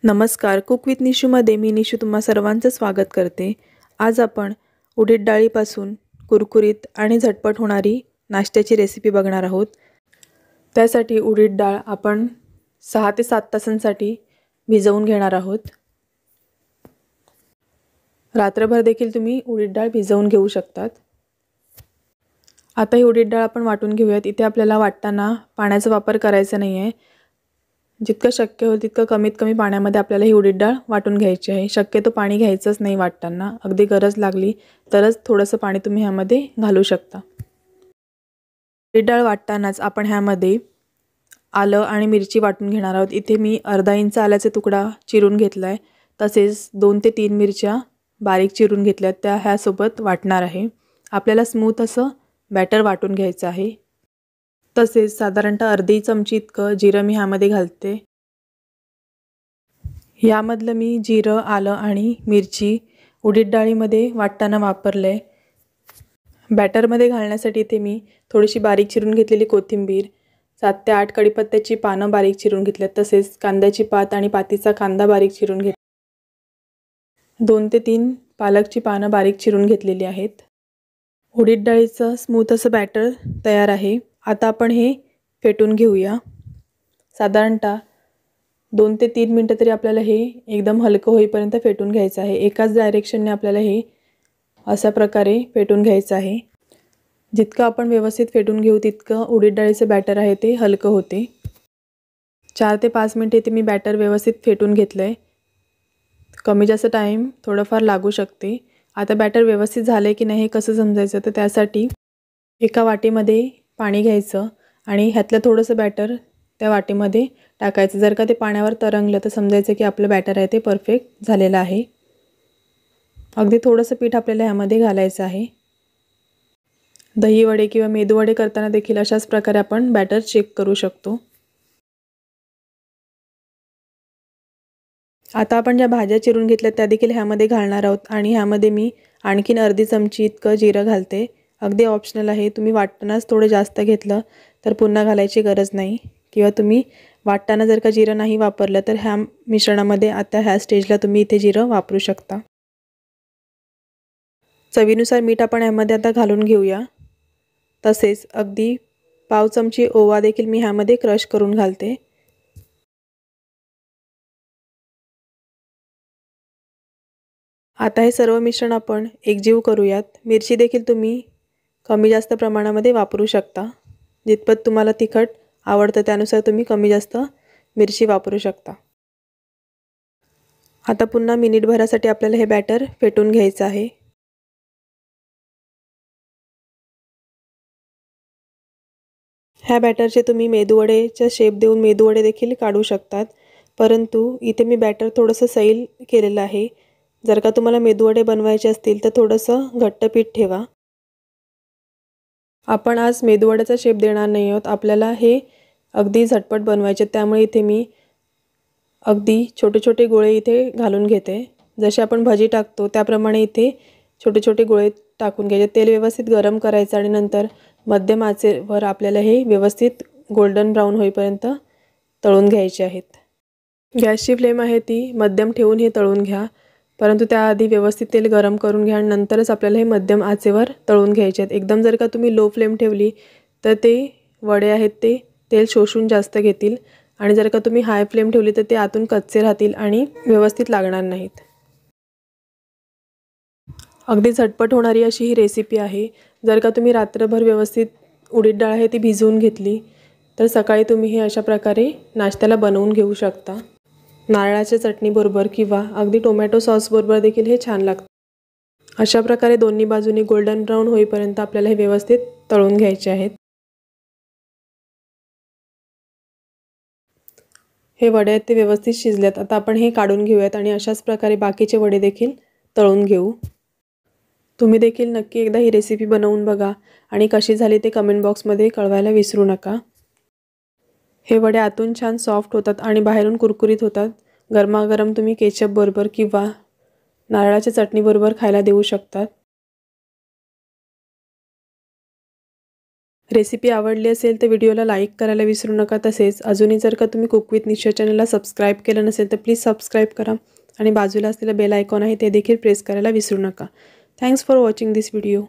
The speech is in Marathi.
नमस्कार, कुक विथ निशूमध्ये मी निशू तुम्हा सर्वांचं स्वागत करते। आज आपण उडीद डाळीपासून कुरकुरीत आणि झटपट होणारी नाश्त्याची रेसिपी बघणार आहोत। त्यासाठी उडीद डाळ आपण 6 ते 7 तासांसाठी भिजवून घेणार आहोत। रात्रभर देखील तुम्ही उडीद डाळ भिजवून घेऊ शकतात। आता ही उडीद डाळ आपण वाटून घेऊयात। इथे आपल्याला वाटताना पाण्याचा वापर करायचा नाही आहे। जितकं शक्य होईल तितकं कमीत कमी पाण्यामध्ये आपल्याला ही उडीद डाळ वाटून घ्यायची आहे। शक्यतो पाणी घ्यायचंच नाही वाटताना, अगदी गरज लागली तरच थोडंसं पाणी तुम्ही ह्यामध्ये घालू शकता। उडीद डाळ वाटतानाच आपण ह्यामध्ये आलं आणि मिरची वाटून घेणार आहोत। इथे मी अर्धा इंच आल्याचा तुकडा चिरून घेतलाय, तसेच 2 ते 3 मिरच्या बारीक चिरून घेतल्यात, त्या ह्यासोबत वाटणार आहे। आपल्याला स्मूथ असं बॅटर वाटून घ्यायचं आहे। तसेच साधारणतः अर्धी चमची इतकं जिरं मी ह्यामध्ये घालते। यामधलं मी जिरं, आलं आणि मिरची उडीद डाळीमध्ये वाटताना वापरले। बॅटरमध्ये घालण्यासाठी इथे मी थोडीशी बारीक चिरून घेतलेली कोथिंबीर, 7 ते 8 कढीपत्त्याची पानं बारीक चिरून घेतल्यात, तसेच कांद्याची पात आणि पातीचा कांदा बारीक चिरून घेतला, 2 ते 3 पालकची पानं बारीक चिरून घेतलेली आहेत। उडीद डाळीचं स्मूथ असं बॅटर तयार आहे। आता आपण हे फेटून घेऊया। साधारणतः 2 ते 3 मिनिटं तरी आपल्याला हे एकदम हलकं होईपर्यंत फेटून घ्यायचं आहे। एकाच डायरेक्शनने आपल्याला हे अशा प्रकारे फेटून घ्यायचं आहे। जितकं आपण व्यवस्थित फेटून घेऊ तितकं उडीद डाळीचं बॅटर आहे ते हलकं होते। 4 ते 5 मिनिटे इथे मी बॅटर व्यवस्थित फेटून घेतलंय। कमी जास्त टाईम थोडंफार लागू शकते। आता बॅटर व्यवस्थित झाले की नाही हे कसं समजायचं, तर त्यासाठी एका वाटीमध्ये पाणी घ्यायचं आणि ह्यातलं थोडंसं बॅटर त्या वाटीमध्ये टाकायचं। जर का ते पाण्यावर तरंगलं तर समजायचं की आपलं बॅटर आहे ते परफेक्ट झालेलं आहे। अगदी थोडंसं पीठ आपल्याला ह्यामध्ये घालायचं आहे। दही वडे किंवा मेदू वडे करताना देखील अशाच प्रकारे आपण बॅटर चेक करू शकतो। आता आपण ज्या भाज्या चिरून घेतल्या त्या देखील ह्यामध्ये घालणार आहोत आणि ह्यामध्ये मी आणखीन अर्धी चमची इतकं जिरं घालते। अगदी ऑप्शनल आहे, तुम्ही वाटतानाच थोडं जास्त घेतलं तर पुन्हा घालायची गरज नाही, किंवा तुम्ही वाटताना जर का जिरं नाही वापरलं तर ह्या मिश्रणामध्ये आता ह्या स्टेजला तुम्ही इथे जिरं वापरू शकता। चवीनुसार मीठ आपण ह्यामध्ये आता घालून घेऊया। तसेच अगदी पाव चमची ओवा देखील मी ह्यामध्ये क्रश करून घालते। आता हे सर्व मिश्रण आपण एकजीव करूयात। मिरची देखील तुम्ही कमी जास्त प्रमाणामध्ये वापरू शकता। जितपत तुम्हाला तिखट आवडतं त्यानुसार तुम्ही कमी जास्त मिरची वापरू शकता। आता पुन्हा मिनिटभरासाठी आपल्याला हे बॅटर फेटून घ्यायचं आहे। ह्या बॅटरचे तुम्ही मेदूवडेचा शेप देऊन मेदूवडे देखील काढू शकतात, परंतु इथे मी बॅटर थोडंसं सैल केलेलं आहे। जर का तुम्हाला मेदूवडे बनवायचे असतील तर थोडंसं घट्ट पीठ ठेवा। आपण आज मेदूवड्याचा शेप देणार नाही आहोत, आपल्याला हे अगदी झटपट बनवायचे, त्यामुळे इथे मी अगदी छोटे छोटे गोळे इथे घालून घेते। जसे आपण भजी टाकतो त्याप्रमाणे इथे छोटे छोटे गोळे टाकून घ्यायचे। तेल व्यवस्थित गरम करायचं आणि नंतर मध्यम आचेवर आपल्याला हे व्यवस्थित गोल्डन ब्राऊन होईपर्यंत तळून घ्यायचे आहेत। गॅसची फ्लेम आहे ती मध्यम ठेवून हे तळून घ्या, परंतु त्याआधी व्यवस्थित तेल गरम करून घ्या आणि नंतरच आपल्याला हे मध्यम आचेवर तळून घ्यायचे आहेत। एकदम जर का तुम्ही लो फ्लेम ठेवली तर ते वडे आहेत ते तेल शोषून जास्त घेतील, आणि जर का तुम्ही हाय फ्लेम ठेवली तर ते आतून कच्चे राहतील आणि व्यवस्थित लागणार नाहीत। अगदी झटपट होणारी अशी ही रेसिपी आहे। जर का तुम्ही रात्रभर व्यवस्थित उडीद डाळ आहे ती भिजवून घेतली तर सकाळी तुम्ही हे अशा प्रकारे नाश्त्याला बनवून घेऊ शकता। नारळाच्या चटणीबरोबर किंवा अगदी टोमॅटो सॉसबरोबर देखील हे छान लागतं। अशा प्रकारे दोन्ही बाजूनी गोल्डन ब्राऊन होईपर्यंत आपल्याला हे व्यवस्थित तळून घ्यायचे आहेत। हे वडे आहेत ते व्यवस्थित शिजलेत। आता आपण हे काढून घेऊयात आणि अशाच प्रकारे बाकीचे वडे देखील तळून घेऊ। तुम्ही देखील नक्की एकदा ही रेसिपी बनवून बघा आणि कशी झाली ते कमेंट बॉक्समध्ये कळवायला विसरू नका। हे वडे आतून छान सॉफ्ट होतात आणि बाहेरून कुरकुरीत होतात। गरमागरम तुम्ही केचप बरोबर किंवा नारळाच्या चटणीबरोबर खायला देऊ शकतात। रेसिपी आवडली असेल तर व्हिडिओला लाईक करायला विसरू नका. तसेच अजूनही जर का तुम्ही कुक विथ निशा चॅनलला सबस्क्राईब केलं नसेल तर प्लीज सबस्क्राईब करा आणि बाजूला असलेलं बेल आयकॉन आहे ते देखील प्रेस करायला विसरू नका. Thanks for watching this video.